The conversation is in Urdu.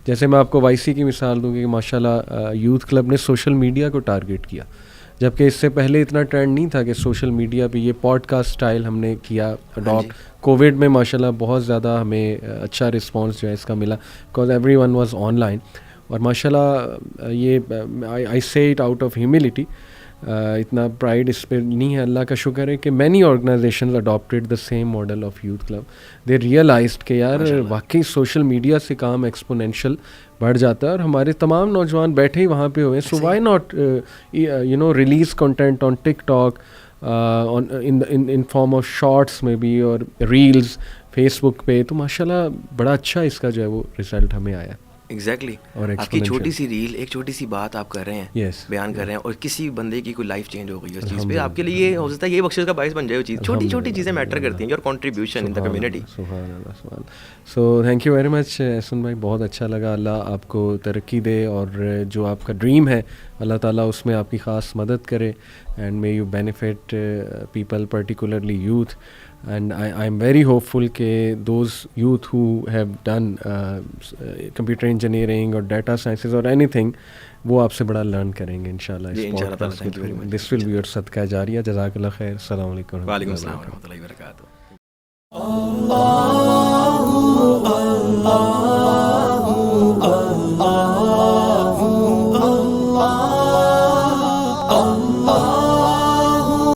جیسے میں آپ کو وائی سی کی مثال دوں کہ ماشاء اللہ یوتھ کلب نے سوشل میڈیا کو ٹارگیٹ کیا، جبکہ اس سے پہلے اتنا ٹرینڈ نہیں تھا کہ سوشل میڈیا پہ یہ پوڈ کاسٹ اسٹائل ہم نے کیا اڈاپٹ. کووڈ میں ماشاء اللہ بہت زیادہ ہمیں اچھا رسپانس جو ہے اس کا ملا، because everyone was online. اور ماشاء اللہ یہ I say it out of humility, اتنا پرائڈ اس پہ نہیں ہے، اللہ کا شکر ہے کہ many organizations adapted the same model of youth club. They realized کہ یار واقعی سوشل میڈیا سے کام ایکسپونینشیل بڑھ جاتا ہے، اور ہمارے تمام نوجوان بیٹھے ہی وہاں پہ ہوئے ہیں. So why not release content on TikTok in form of shorts میں بھی، اور ریلز فیس بک پہ. تو ماشاء اللہ بڑا اچھا اس کا جو ہے وہ رزلٹ ہمیں آیا. ایگزیکٹلی. آپ کی چھوٹی سی ریل، ایک چھوٹی سی بات آپ کر رہے ہیں، بیان کر رہے ہیں، اور کسی بندے کی کوئی لائف چینج ہو گئی اس چیز پہ، آپ کے لیے یہ ہو سکتا ہے یہ بخشش کا باعث بن جائے وہ چیز. چھوٹی چھوٹی چیزیں میٹر کرتی ہیں، your contribution in the community. سبحان اللہ سبحان Allah. So thank you very much Ahsan بھائی، بہت اچھا لگا. اللہ آپ کو ترقی دے، اور جو آپ کا ڈریم ہے اللہ تعالیٰ اس میں آپ کی خاص مدد کرے. And may you benefit people particularly youth. And I'm very hopeful کہ those youth who have done computer engineering or data sciences or anything وہ آپ سے بڑا لرن کریں گے انشاءاللہ اس پوڈکاسٹ کے through. This will be your صدقہ جاریہ. جزاک اللہ خیر. السلام علیکم. وعلیکم السلام ورحمۃ اللہ وبرکاتہ.